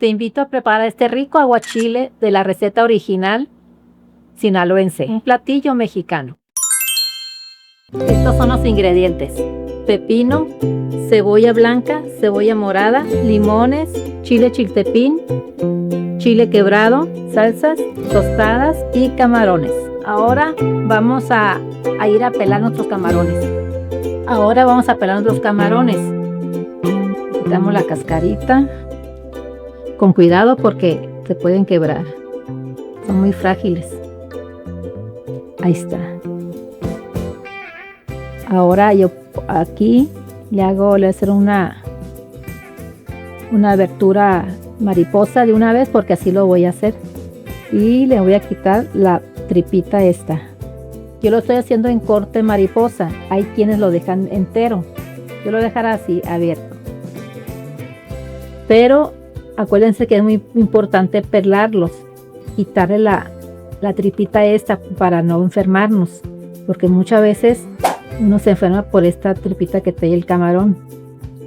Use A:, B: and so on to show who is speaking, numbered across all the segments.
A: Te invito a preparar este rico aguachile de la receta original sinaloense, un platillo mexicano. Estos son los ingredientes: pepino, cebolla blanca, cebolla morada, limones, chile chiltepín, chile quebrado, salsas, tostadas y camarones. Ahora vamos a ir a pelar nuestros camarones. Quitamos la cascarita. Con cuidado porque se pueden quebrar. Son muy frágiles. Ahí está. Ahora yo aquí le voy a hacer una abertura mariposa de una vez porque así lo voy a hacer. Y le voy a quitar la tripita esta. Yo lo estoy haciendo en corte mariposa. Hay quienes lo dejan entero. Yo lo dejaré así abierto. Pero acuérdense que es muy importante pelarlos, quitarle la tripita esta para no enfermarnos, porque muchas veces uno se enferma por esta tripita que trae el camarón.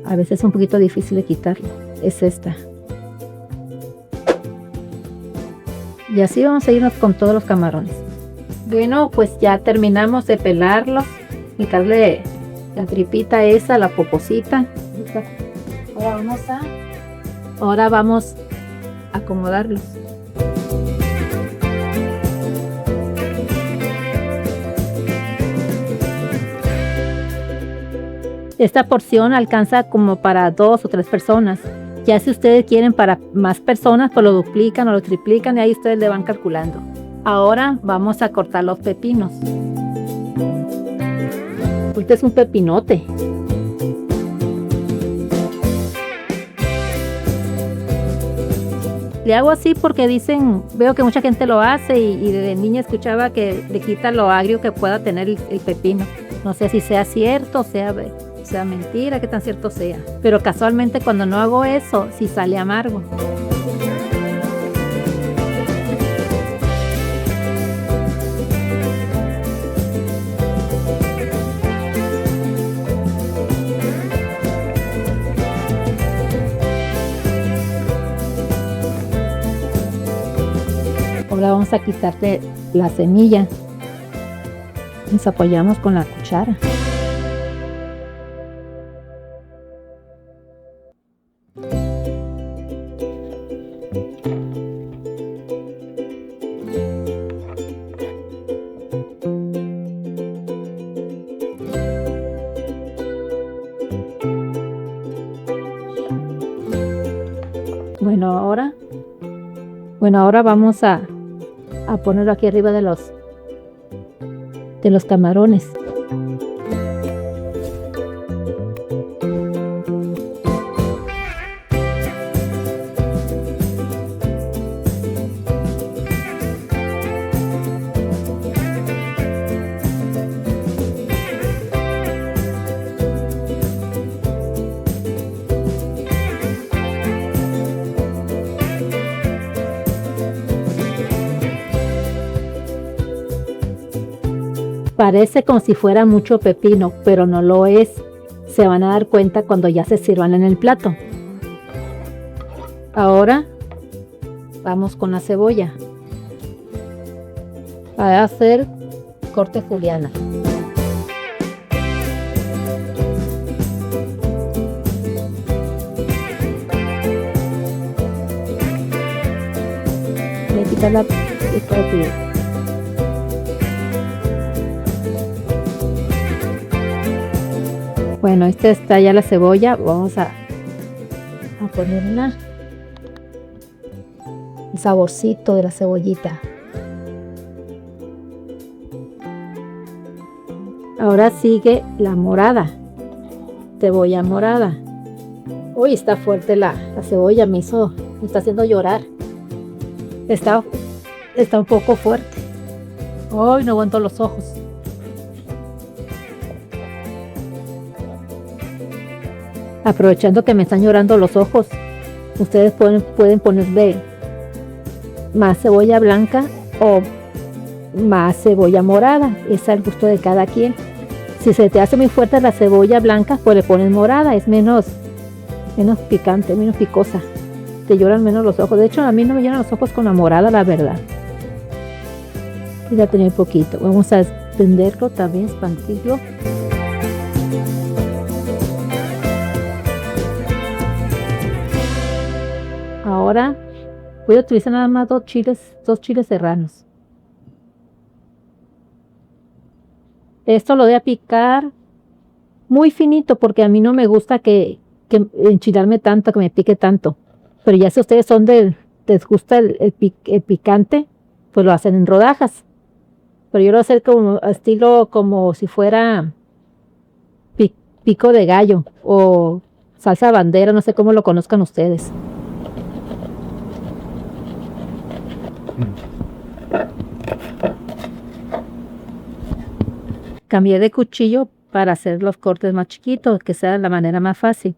A: A veces es un poquito difícil de quitarlo, es esta. Y así vamos a irnos con todos los camarones. Bueno, pues ya terminamos de pelarlos, quitarle la tripita esa, la poposita. Ahora vamos a acomodarlos. Esta porción alcanza como para 2 o 3 personas. Ya si ustedes quieren para más personas, pues lo duplican o lo triplican y ahí ustedes le van calculando. Ahora vamos a cortar los pepinos. Este es un pepinote. Le hago así porque veo que mucha gente lo hace y desde niña escuchaba que le quita lo agrio que pueda tener el pepino. No sé si sea cierto, sea mentira, qué tan cierto sea. Pero casualmente cuando no hago eso, sí sale amargo. Ahora vamos a quitarle la semilla. Nos apoyamos con la cuchara. Bueno, ahora vamos a ponerlo aquí arriba de los camarones. Parece como si fuera mucho pepino, pero no lo es. Se van a dar cuenta cuando ya se sirvan en el plato. Ahora vamos con la cebolla. Para hacer corte juliana. Voy a quitar la Bueno, esta está ya la cebolla. Vamos a poner el saborcito de la cebollita. Ahora sigue la morada, cebolla morada. Uy, está fuerte la cebolla, me está haciendo llorar. Está un poco fuerte. Uy, no aguanto los ojos. Aprovechando que me están llorando los ojos, ustedes pueden ponerle más cebolla blanca o más cebolla morada. Es al gusto de cada quien. Si se te hace muy fuerte la cebolla blanca, pues le pones morada. Es menos picante, menos picosa. te lloran menos los ojos. De hecho, a mí no me lloran los ojos con la morada, la verdad. Y ya tenía un poquito. Vamos a extenderlo también, expandirlo. Ahora voy a utilizar nada más dos chiles serranos. Esto lo voy a picar muy finito porque a mí no me gusta que enchilarme tanto, que me pique tanto. Pero ya si ustedes les gusta el picante, pues lo hacen en rodajas. Pero yo lo voy a hacer como estilo como si fuera pico de gallo o salsa bandera, no sé cómo lo conozcan ustedes. Cambié de cuchillo para hacer los cortes más chiquitos, que sea la manera más fácil.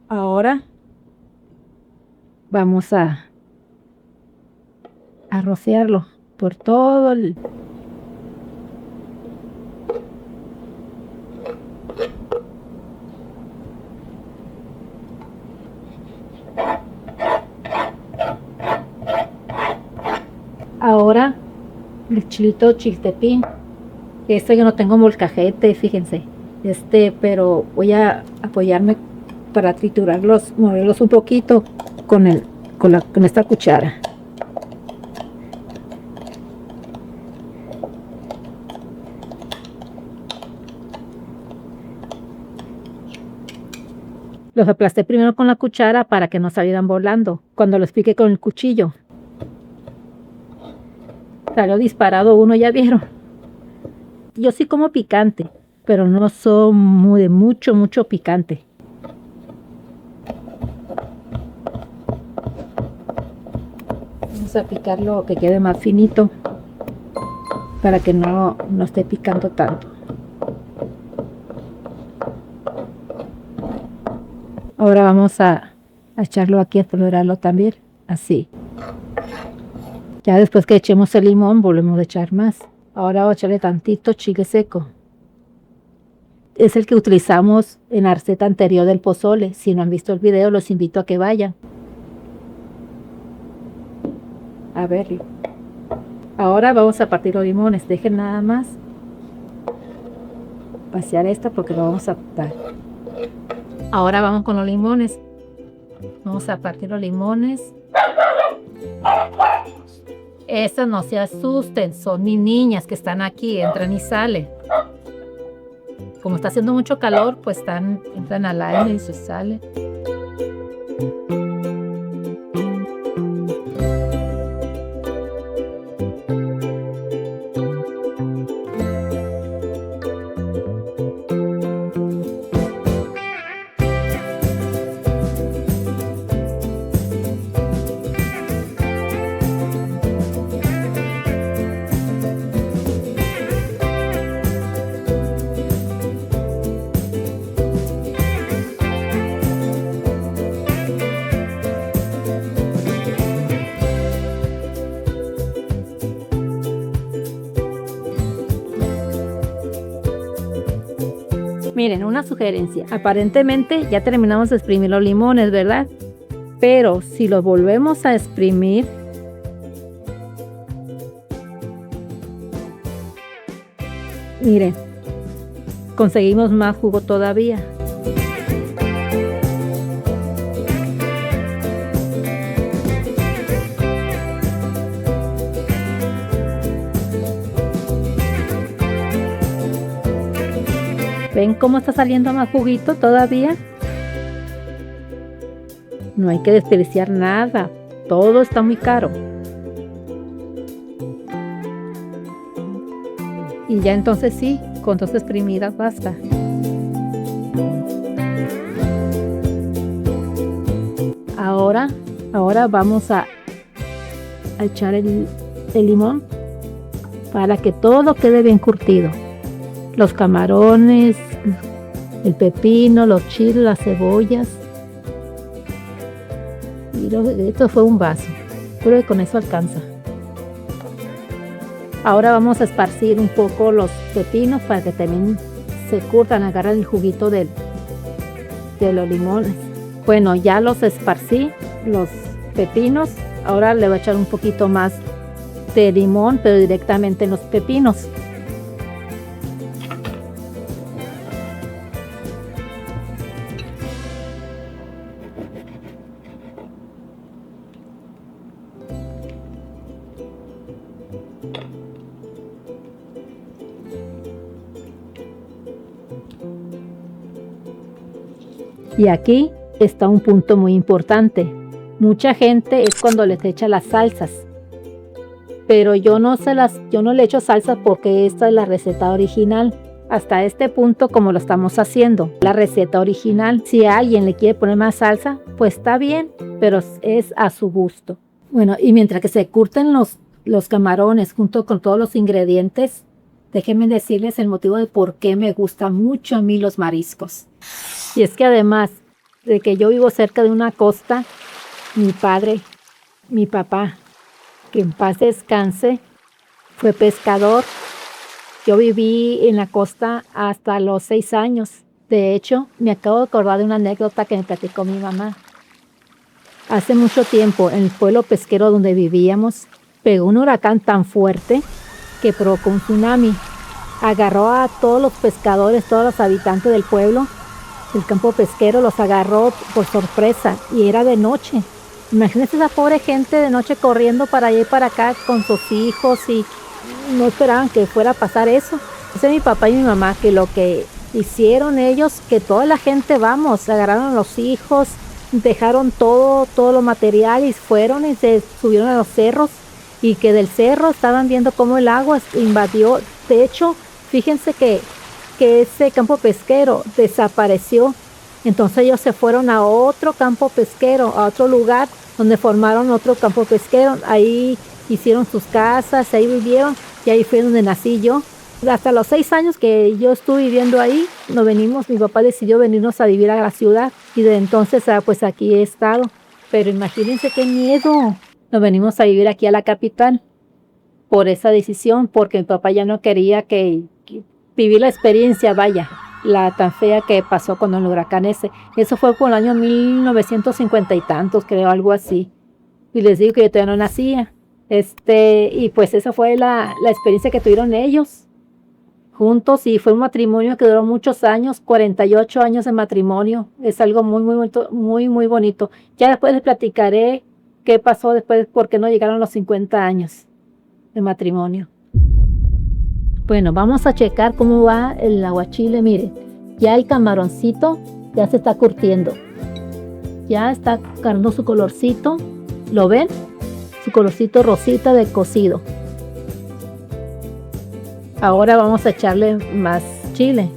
A: Ahora vamos a rociarlo por todo el... Ahora el chilito chiltepín. Yo no tengo molcajete, fíjense. Pero voy a apoyarme para triturarlos, moverlos un poquito con esta cuchara. Los aplasté primero con la cuchara para que no salieran volando cuando los piqué con el cuchillo. Salió disparado uno, ya vieron. Yo sí como picante, pero no soy de mucho picante. Vamos a picarlo que quede más finito para que no esté picando tanto. Ahora vamos a echarlo aquí, a tolerarlo también, así. Ya después que echemos el limón, volvemos a echar más. Ahora voy a echarle tantito chile seco. Es el que utilizamos en la receta anterior del pozole. Si no han visto el video, los invito a que vayan a verlo. Ahora vamos a partir los limones. Dejen nada más vaciar esta porque lo vamos a dar. Ahora vamos con los limones. Vamos a partir los limones. Estas no se asusten, son mis niñas que están aquí, entran y salen. Como está haciendo mucho calor, pues entran al aire y se salen. Miren, una sugerencia. Aparentemente ya terminamos de exprimir los limones, ¿verdad? Pero si los volvemos a exprimir, miren, conseguimos más jugo todavía. ¿Ven cómo está saliendo más juguito todavía? No hay que desperdiciar nada. Todo está muy caro. Y ya entonces sí, con dos exprimidas basta. Ahora vamos a echar el limón para que todo quede bien curtido. Los camarones, el pepino, los chiles, las cebollas. Y esto fue un vaso. Creo que con eso alcanza. Ahora vamos a esparcir un poco los pepinos para que también se curtan, agarran el juguito de los limones. Bueno, ya los esparcí, los pepinos. Ahora le voy a echar un poquito más de limón, pero directamente en los pepinos. Y aquí está un punto muy importante. Mucha gente es cuando les echa las salsas, pero yo no le echo salsa porque esta es la receta original. Hasta este punto como lo estamos haciendo, la receta original. Si a alguien le quiere poner más salsa, pues está bien, pero es a su gusto. Bueno, y mientras que se curten los camarones junto con todos los ingredientes, déjenme decirles el motivo de por qué me gustan mucho a mí los mariscos. Y es que además de que yo vivo cerca de una costa, mi papá, que en paz descanse, fue pescador. Yo viví en la costa hasta los 6 años. De hecho, me acabo de acordar de una anécdota que me platicó mi mamá. Hace mucho tiempo, en el pueblo pesquero donde vivíamos, pegó un huracán tan fuerte que provocó un tsunami. Agarró a todos los pescadores, todos los habitantes del pueblo, del campo pesquero, los agarró por sorpresa y era de noche. Imagínense esa pobre gente de noche corriendo para allá y para acá con sus hijos y no esperaban que fuera a pasar eso. Dice mi papá y mi mamá que lo que hicieron ellos, que toda la gente, agarraron a los hijos, dejaron todo lo material y fueron y se subieron a los cerros y que del cerro estaban viendo cómo el agua invadió. De hecho, fíjense que ese campo pesquero desapareció. Entonces ellos se fueron a otro campo pesquero, a otro lugar donde formaron otro campo pesquero. Ahí hicieron sus casas, ahí vivieron y ahí fue donde nací yo. Hasta los 6 años que yo estuve viviendo ahí, mi papá decidió venirnos a vivir a la ciudad y desde entonces pues aquí he estado. Pero imagínense qué miedo. Nos venimos a vivir aquí a la capital por esa decisión, porque mi papá ya no quería que vivir la experiencia, la tan fea que pasó con el huracán ese. Eso fue por el año 1950 y tantos, creo, algo así. Y les digo que yo todavía no nacía. Y pues esa fue la experiencia que tuvieron ellos juntos y fue un matrimonio que duró muchos años, 48 años de matrimonio. Es algo muy, muy bonito, muy, muy bonito. Ya después les platicaré qué pasó después, por qué no llegaron los 50 años de matrimonio. Bueno, vamos a checar cómo va el aguachile. Miren, ya el camaroncito ya se está curtiendo. Ya está agarrando su colorcito. ¿Lo ven? Su colorcito rosita de cocido. Ahora vamos a echarle más chiles.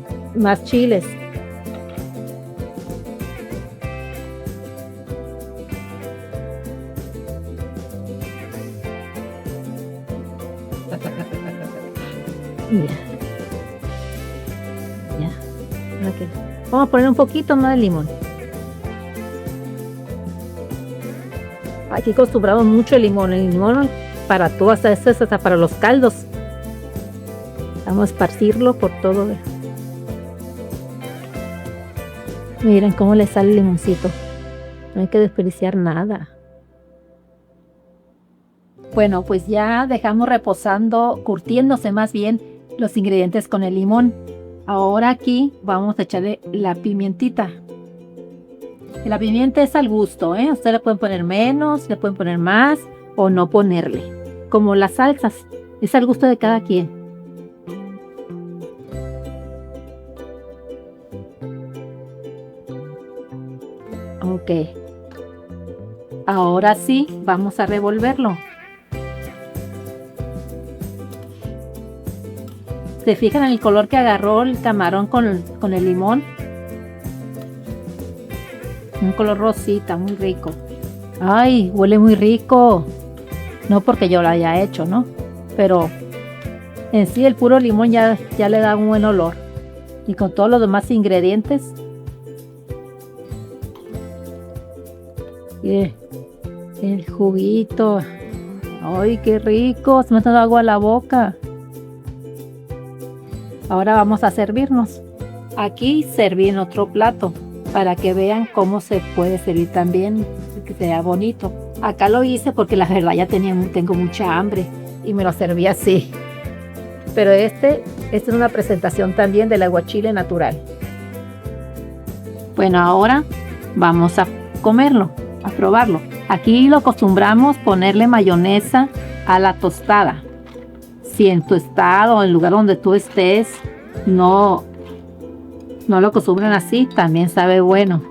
A: Ya. Okay. Vamos a poner un poquito más de limón. Aquí acostumbramos mucho el limón para todo, hasta para los caldos. Vamos a esparcirlo por todo. Miren cómo le sale el limoncito. No hay que desperdiciar nada. Bueno, pues ya dejamos reposando, curtiéndose más bien los ingredientes con el limón. Ahora aquí vamos a echarle la pimientita. La pimienta es al gusto, Ustedes le pueden poner menos, le pueden poner más o no ponerle. Como las salsas, es al gusto de cada quien. Ok. Ahora sí, vamos a revolverlo. ¿Se fijan en el color que agarró el camarón con el limón? Un color rosita, muy rico. ¡Ay! Huele muy rico. No porque yo lo haya hecho, ¿no? Pero en sí el puro limón ya le da un buen olor. Y con todos los demás ingredientes. El juguito. ¡Ay, qué rico! Se me está dando agua a la boca. Ahora vamos a servirnos. Aquí serví en otro plato para que vean cómo se puede servir también, que sea bonito. Acá lo hice porque la verdad ya tengo mucha hambre y me lo serví así. Pero esta es una presentación también del aguachile natural. Bueno, ahora vamos a comerlo, a probarlo. Aquí lo acostumbramos ponerle mayonesa a la tostada. Si en tu estado o en el lugar donde tú estés no lo acostumbran así, también sabe bueno.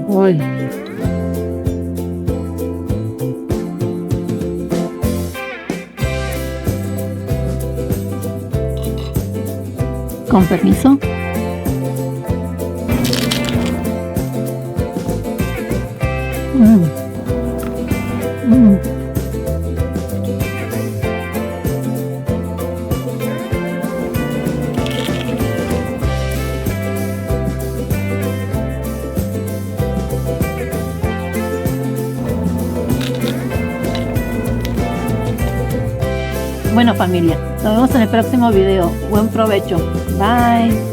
A: Uy. Con permiso. Bueno, familia, nos vemos en el próximo video. Buen provecho. Bye.